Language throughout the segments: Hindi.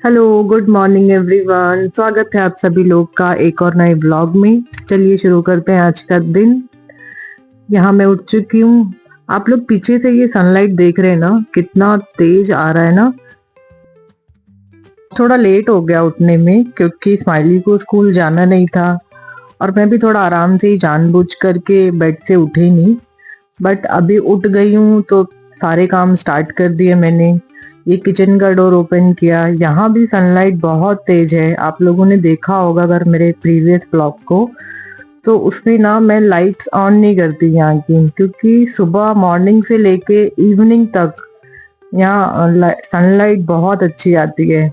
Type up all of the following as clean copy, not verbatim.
Hello, good morning everyone. स्वागत है आप सभी लोग का एक और नए ब्लॉग में। चलिए शुरू करते हैं आज का दिन। यहाँ मैं उठ चुकी हूँ। आप लोग पीछे से ये सनलाइट देख रहे हैं ना, कितना तेज आ रहा है ना। थोड़ा लेट हो गया उठने में क्योंकि स्माइली को स्कूल जाना नहीं था और मैं भी थोड़ा आराम से ही जानबूझ करके बेड से उठी नहीं। बट अभी उठ गई हूँ तो सारे काम स्टार्ट कर दिए मैंने। ये किचन का डोर ओपन किया। यहाँ भी सनलाइट बहुत तेज है। आप लोगों ने देखा होगा अगर मेरे प्रीवियस ब्लॉग को, तो उसमें ना मैं लाइट्स ऑन नहीं करती यहाँ की, क्योंकि सुबह मॉर्निंग से लेके इवनिंग तक यहाँ सनलाइट बहुत अच्छी आती है,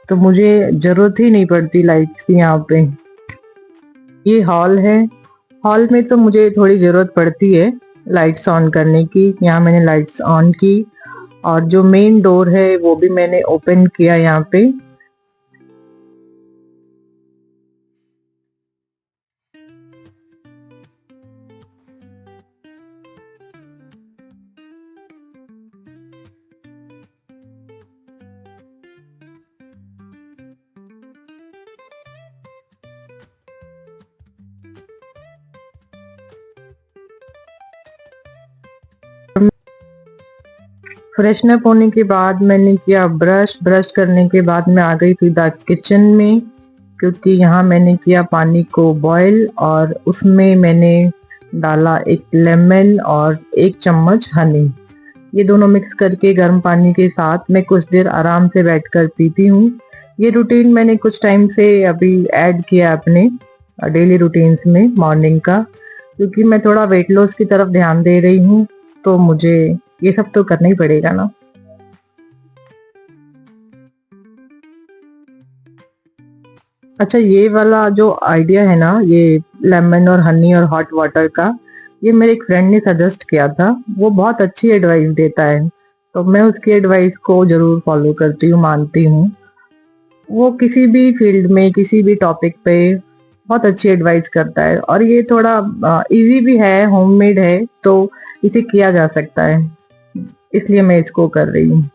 तो मुझे जरूरत ही नहीं पड़ती लाइट्स की यहाँ पे। ये हॉल है। हॉल में तो मुझे थोड़ी जरूरत पड़ती है लाइट्स ऑन करने की। यहाँ मैंने लाइट्स ऑन की और जो मेन डोर है वो भी मैंने ओपन किया यहाँ पे। फ्रेशन अप होने के बाद मैंने किया ब्रश। ब्रश करने के बाद मैं आ गई सीधा किचन में, क्योंकि यहाँ मैंने किया पानी को बॉईल और उसमें मैंने डाला एक लेमन और एक चम्मच हनी। ये दोनों मिक्स करके गर्म पानी के साथ मैं कुछ देर आराम से बैठकर पीती हूँ। ये रूटीन मैंने कुछ टाइम से अभी ऐड किया अपने डेली रूटीन्स में मॉर्निंग का, क्योंकि मैं थोड़ा वेट लॉस की तरफ ध्यान दे रही हूँ, तो मुझे ये सब तो करना ही पड़ेगा ना। अच्छा, ये वाला जो आइडिया है ना, ये लेमन और हनी और हॉट वाटर का, ये मेरे एक फ्रेंड ने सजेस्ट किया था। वो बहुत अच्छी एडवाइस देता है, तो मैं उसकी एडवाइस को जरूर फॉलो करती हूँ, मानती हूँ। वो किसी भी फील्ड में किसी भी टॉपिक पे बहुत अच्छी एडवाइस करता है और ये थोड़ा इजी भी है, होममेड है, तो इसे किया जा सकता है, इसलिए मैं इसको कर रही हूँ।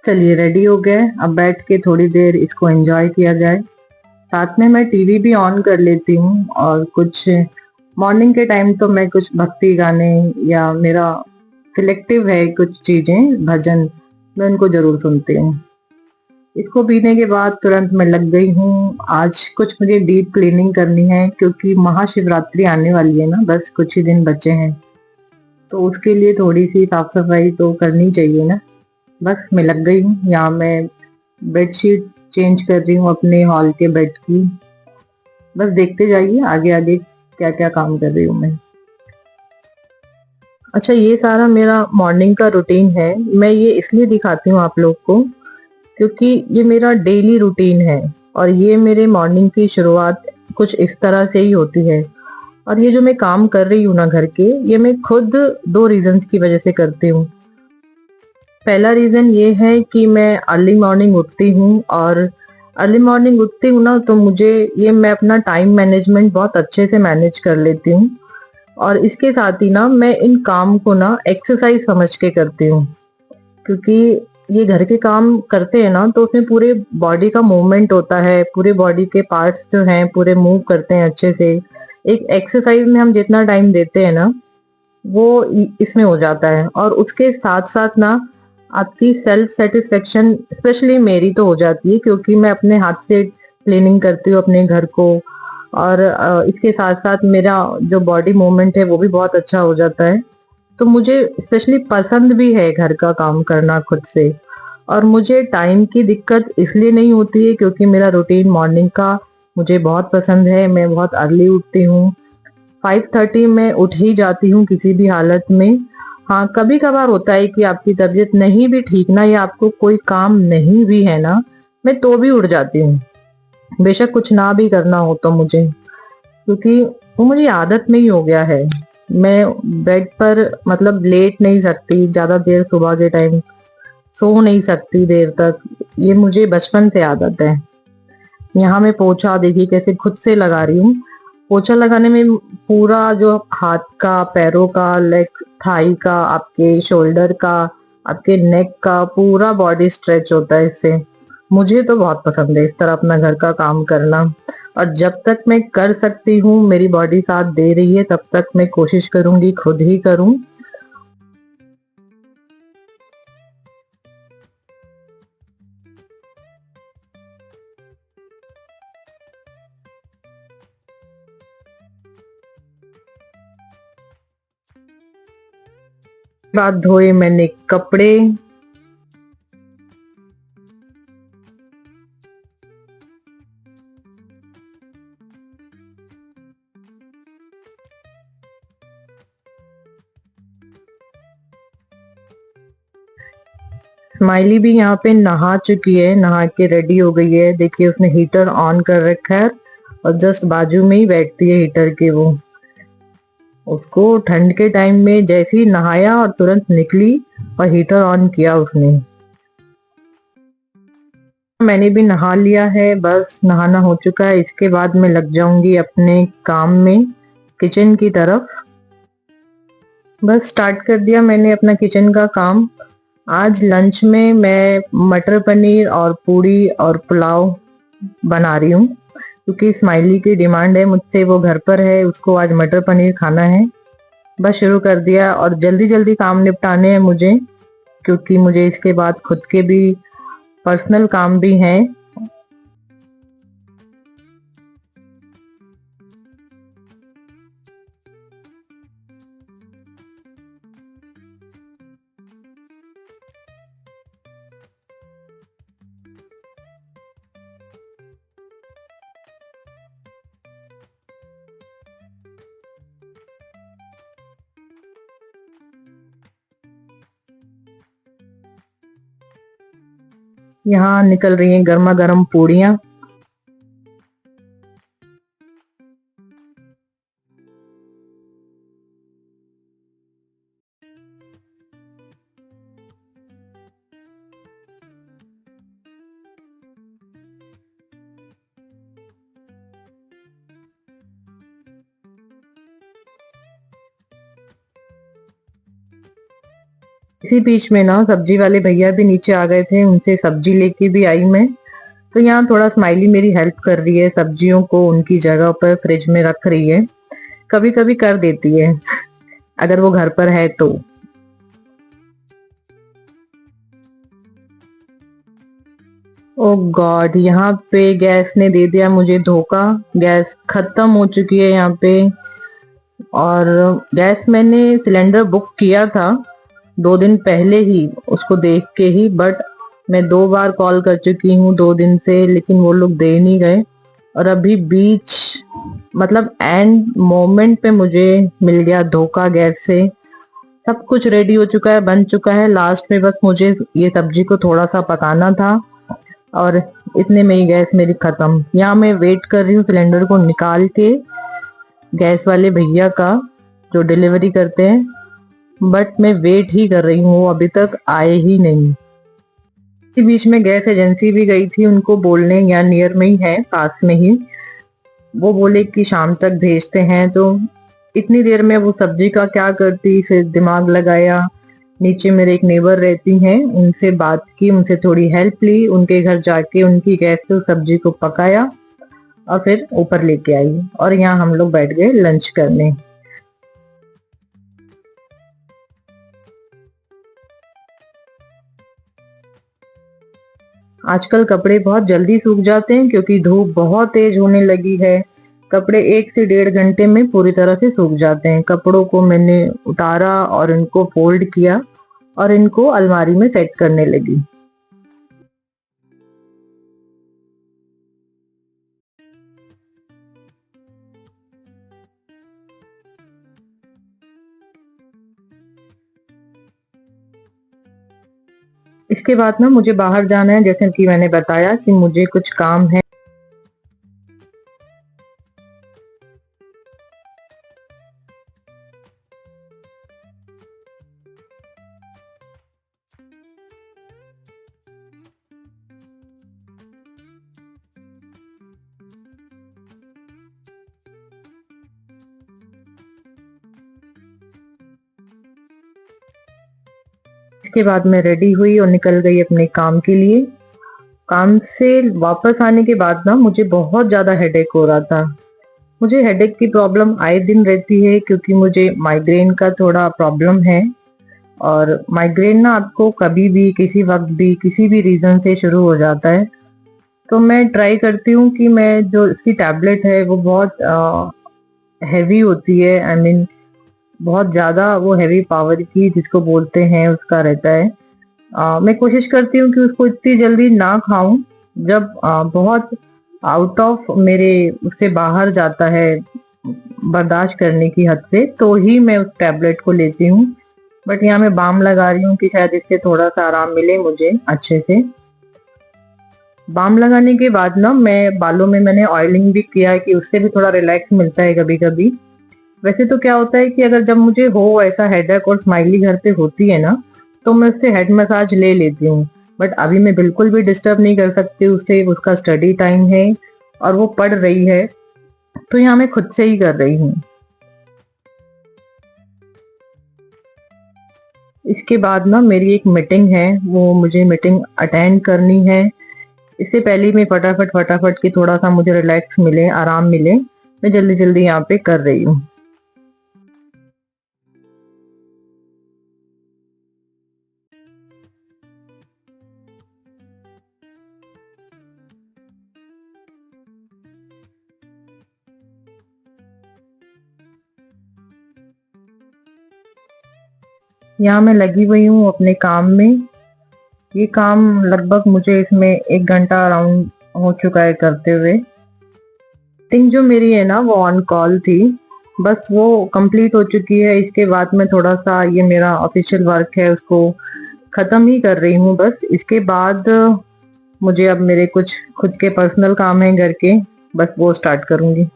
चलिए रेडी हो गए, अब बैठ के थोड़ी देर इसको एंजॉय किया जाए। साथ में मैं टीवी भी ऑन कर लेती हूँ और कुछ मॉर्निंग के टाइम तो मैं कुछ भक्ति गाने या मेरा सिलेक्टिव है कुछ चीजें, भजन, मैं उनको जरूर सुनती हूँ। इसको पीने के बाद तुरंत मैं लग गई हूँ। आज कुछ मुझे डीप क्लीनिंग करनी है क्योंकि महाशिवरात्रि आने वाली है ना, बस कुछ ही दिन बचे हैं, तो उसके लिए थोड़ी सी साफ सफाई तो करनी चाहिए ना। बस मैं लग गई हूँ। यहाँ मैं बेडशीट चेंज कर रही हूँ अपने हॉल के बेड की। बस देखते जाइए आगे आगे क्या क्या काम कर रही हूँ मैं। अच्छा, ये सारा मेरा मॉर्निंग का रूटीन है। मैं ये इसलिए दिखाती हूँ आप लोग को क्योंकि ये मेरा डेली रूटीन है और ये मेरे मॉर्निंग की शुरुआत कुछ इस तरह से ही होती है। और ये जो मैं काम कर रही हूँ ना घर के, ये मैं खुद दो रीजंस की वजह से करती हूँ। पहला रीजन ये है कि मैं अर्ली मॉर्निंग उठती हूँ और अर्ली मॉर्निंग उठती हूँ ना, तो मुझे ये मैं अपना टाइम मैनेजमेंट बहुत अच्छे से मैनेज कर लेती हूँ। और इसके साथ ही ना मैं इन काम को ना एक्सरसाइज समझ के करती हूँ, क्योंकि ये घर के काम करते हैं ना, तो उसमें पूरे बॉडी का मूवमेंट होता है, पूरे बॉडी के पार्ट्स जो हैं पूरे मूव करते हैं अच्छे से। एक एक्सरसाइज में हम जितना टाइम देते हैं ना, वो इसमें हो जाता है। और उसके साथ साथ ना आपकी सेल्फ सेटिस्फेक्शन, स्पेशली मेरी तो हो जाती है, क्योंकि मैं अपने हाथ से क्लीनिंग करती हूँ अपने घर को। और इसके साथ साथ मेरा जो बॉडी मूवमेंट है वो भी बहुत अच्छा हो जाता है। तो मुझे स्पेशली पसंद भी है घर का काम करना खुद से। और मुझे टाइम की दिक्कत इसलिए नहीं होती है क्योंकि मेरा रूटीन मॉर्निंग का मुझे बहुत पसंद है। मैं बहुत अर्ली उठती हूँ। 5:30 में उठ ही जाती हूँ किसी भी हालत में। हाँ, कभी कभार होता है कि आपकी तबीयत नहीं भी ठीक ना, या आपको कोई काम नहीं भी है ना, मैं तो भी उठ जाती हूँ। बेशक कुछ ना भी करना हो तो मुझे, क्योंकि वो मुझे आदत में ही हो गया है। मैं बेड पर मतलब लेट नहीं सकती ज्यादा देर, सुबह के टाइम सो नहीं सकती देर तक। ये मुझे बचपन से आदत है। यहाँ मैं पोछा देखिए कैसे खुद से लगा रही हूँ। पोछा लगाने में पूरा जो हाथ का, पैरों का, लेग, थाई का, आपके शोल्डर का, आपके नेक का पूरा बॉडी स्ट्रेच होता है इससे। मुझे तो बहुत पसंद है इस तरह अपना घर का काम करना। और जब तक मैं कर सकती हूँ, मेरी बॉडी साथ दे रही है, तब तक मैं कोशिश करूंगी खुद ही करूं। बाद धोए मैंने कपड़े। स्माइली भी यहाँ पे नहा चुकी है, नहा के रेडी हो गई है। देखिए उसने हीटर ऑन कर रखा है और जस्ट बाजू में ही बैठती है हीटर के वो। उसको ठंड के टाइम में जैसे ही नहाया और तुरंत निकली और हीटर ऑन किया उसने। मैंने भी नहा लिया है, बस नहाना हो चुका है। इसके बाद मैं लग जाऊंगी अपने काम में, किचन की तरफ। बस स्टार्ट कर दिया मैंने अपना किचन का काम। आज लंच में मैं मटर पनीर और पूड़ी और पुलाव बना रही हूँ, क्योंकि स्माइली की डिमांड है मुझसे, वो घर पर है, उसको आज मटर पनीर खाना है। बस शुरू कर दिया और जल्दी जल्दी काम निपटाने हैं मुझे, क्योंकि मुझे इसके बाद खुद के भी पर्सनल काम भी हैं। यहाँ निकल रही हैं गर्मा गर्म पूड़ियाँ। इसी बीच में ना सब्जी वाले भैया भी नीचे आ गए थे, उनसे सब्जी लेके भी आई मैं। तो यहाँ थोड़ा स्माइली मेरी हेल्प कर रही है, सब्जियों को उनकी जगह पर फ्रिज में रख रही है। कभी कभी कर देती है अगर वो घर पर है तो। ओ गॉड, यहाँ पे गैस ने दे दिया मुझे धोखा। गैस खत्म हो चुकी है यहाँ पे। और गैस मैंने सिलेंडर बुक किया था 2 दिन पहले ही, उसको देख के ही, बट मैं 2 बार कॉल कर चुकी हूँ 2 दिन से, लेकिन वो लोग दे नहीं गए। और अभी बीच मतलब एंड मोमेंट पे मुझे मिल गया धोखा गैस से। सब कुछ रेडी हो चुका है, बन चुका है, लास्ट में बस मुझे ये सब्जी को थोड़ा सा पकाना था और इतने में ही गैस मेरी खत्म। यहाँ मैं वेट कर रही हूँ सिलेंडर को निकाल के गैस वाले भैया का, जो डिलीवरी करते हैं। बट मैं वेट ही कर रही हूँ, वो अभी तक आए ही नहीं। इसी बीच में गैस एजेंसी भी गई थी उनको बोलने, यहाँ नियर में ही है, पास में ही। वो बोले कि शाम तक भेजते हैं। तो इतनी देर में वो सब्जी का क्या करती, फिर दिमाग लगाया। नीचे मेरे एक नेबर रहती हैं, उनसे बात की, उनसे थोड़ी हेल्प ली, उनके घर जाके उनकी गैस से उस सब्जी को पकाया और फिर ऊपर लेके आई और यहाँ हम लोग बैठ गए लंच करने। आजकल कपड़े बहुत जल्दी सूख जाते हैं क्योंकि धूप बहुत तेज होने लगी है। कपड़े 1 से 1.5 घंटे में पूरी तरह से सूख जाते हैं। कपड़ों को मैंने उतारा और इनको फोल्ड किया और इनको अलमारी में सेट करने लगी। इसके बाद ना मुझे बाहर जाना है, जैसे कि मैंने बताया कि मुझे कुछ काम है। इसके बाद मैं रेडी हुई और निकल गई अपने काम के लिए। काम से वापस आने के बाद ना मुझे बहुत ज़्यादा हेडेक हो रहा था। मुझे हेडेक की प्रॉब्लम आए दिन रहती है क्योंकि मुझे माइग्रेन का थोड़ा प्रॉब्लम है। और माइग्रेन ना आपको कभी भी, किसी वक्त भी, किसी भी रीज़न से शुरू हो जाता है। तो मैं ट्राई करती हूँ कि मैं जो इसकी टैबलेट है वो बहुत हैवी होती है, आई मीन बहुत ज़्यादा वो हैवी पावर की जिसको बोलते हैं उसका रहता है। मैं कोशिश करती हूँ कि उसको इतनी जल्दी ना खाऊं। जब बहुत आउट ऑफ मेरे उससे बाहर जाता है बर्दाश्त करने की हद से, तो ही मैं उस टैबलेट को लेती हूँ। बट यहाँ मैं बाम लगा रही हूँ कि शायद इससे थोड़ा सा आराम मिले मुझे अच्छे से। बाम लगाने के बाद ना मैं बालों में मैंने ऑयलिंग भी किया है कि उससे भी थोड़ा रिलैक्स मिलता है कभी कभी। वैसे तो क्या होता है कि अगर जब मुझे हो ऐसा हेडेक और स्माइली घर पे होती है ना, तो मैं उससे हेड मसाज ले लेती हूँ। बट अभी मैं बिल्कुल भी डिस्टर्ब नहीं कर सकती उसे, उसका स्टडी टाइम है और वो पढ़ रही है, तो यहाँ मैं खुद से ही कर रही हूँ। इसके बाद ना मेरी एक मीटिंग है, वो मुझे मीटिंग अटेंड करनी है। इससे पहले मैं फटाफट फटाफट की थोड़ा सा मुझे रिलैक्स मिले, आराम मिले, मैं जल्दी जल्दी यहाँ पे कर रही हूँ। यहाँ मैं लगी हुई हूँ अपने काम में। ये काम लगभग मुझे इसमें 1 घंटा अराउंड हो चुका है करते हुए। मीटिंग जो मेरी है ना वो ऑन कॉल थी, बस वो कंप्लीट हो चुकी है। इसके बाद मैं थोड़ा सा ये मेरा ऑफिशियल वर्क है उसको खत्म ही कर रही हूँ बस। इसके बाद मुझे अब मेरे कुछ खुद के पर्सनल काम हैं घर के, बस वो स्टार्ट करूंगी।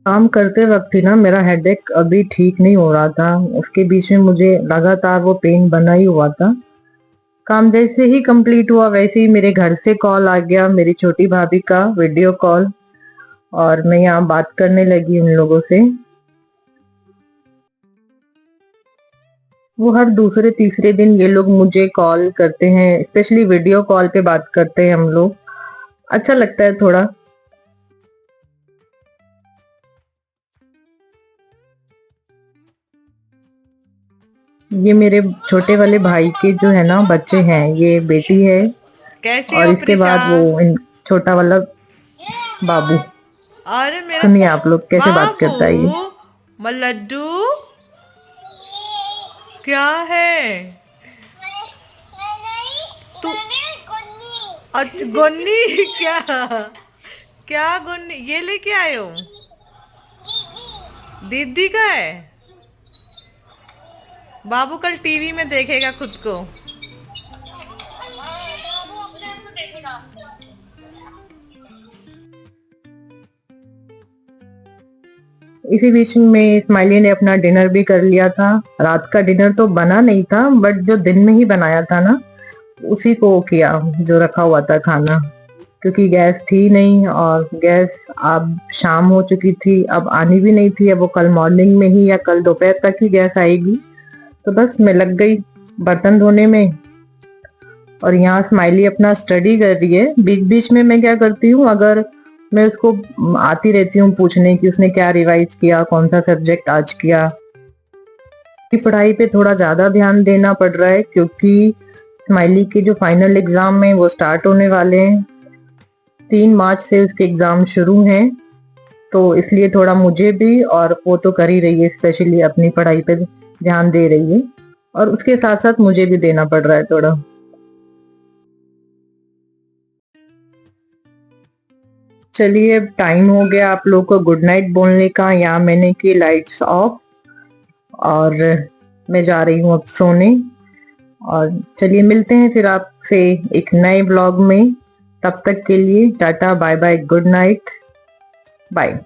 काम करते वक्त ही ना मेरा हेडेक अभी ठीक नहीं हो रहा था, उसके बीच में मुझे लगातार वो पेन बना ही हुआ था। काम जैसे ही कंप्लीट हुआ वैसे ही मेरे घर से कॉल आ गया, मेरी छोटी भाभी का वीडियो कॉल, और मैं यहाँ बात करने लगी उन लोगों से। वो हर दूसरे तीसरे दिन ये लोग मुझे कॉल करते हैं, स्पेशली वीडियो कॉल पे बात करते हैं हम लोग। अच्छा लगता है थोड़ा। ये मेरे छोटे वाले भाई के जो है ना बच्चे हैं, ये बेटी है कैसी और हो इसके प्रिशा? बाद वो छोटा वाला बाबू। अरे मेरा सुनिए आप लोग कैसे बात बाबू, करता है ये। मल्लड्डू क्या है तू? अच्छा गोन्नी क्या? क्या गोन्नी ये लेके आए हो? दीदी का है। बाबू कल टीवी में देखेगा खुद को। इसी बीच में स्माइली ने अपना डिनर भी कर लिया था। रात का डिनर तो बना नहीं था, बट जो दिन में ही बनाया था ना उसी को किया, जो रखा हुआ था खाना। क्योंकि गैस थी नहीं और गैस अब शाम हो चुकी थी, अब आनी भी नहीं थी। अब वो कल मॉर्निंग में ही या कल दोपहर तक ही गैस आएगी। तो बस मैं लग गई बर्तन धोने में। और यहाँ स्माइली अपना स्टडी कर रही है। बीच बीच में मैं क्या करती हूँ, अगर मैं उसको आती रहती हूँ पूछने की उसने क्या रिवाइज किया, कौन सा सब्जेक्ट आज किया। पढ़ाई पे थोड़ा ज्यादा ध्यान देना पड़ रहा है क्योंकि स्माइली के जो फाइनल एग्जाम है वो स्टार्ट होने वाले हैं। 3 मार्च से उसके एग्जाम शुरू हैं, तो इसलिए थोड़ा मुझे भी, और वो तो कर ही रही है, स्पेशली अपनी पढ़ाई पे ध्यान दे रही है, और उसके साथ साथ मुझे भी देना पड़ रहा है थोड़ा। चलिए अब टाइम हो गया आप लोग को गुड नाइट बोलने का। यहाँ मैंने की लाइट्स ऑफ और मैं जा रही हूँ अब सोने। और चलिए मिलते हैं फिर आपसे एक नए ब्लॉग में। तब तक के लिए tata, bye bye, good night, bye.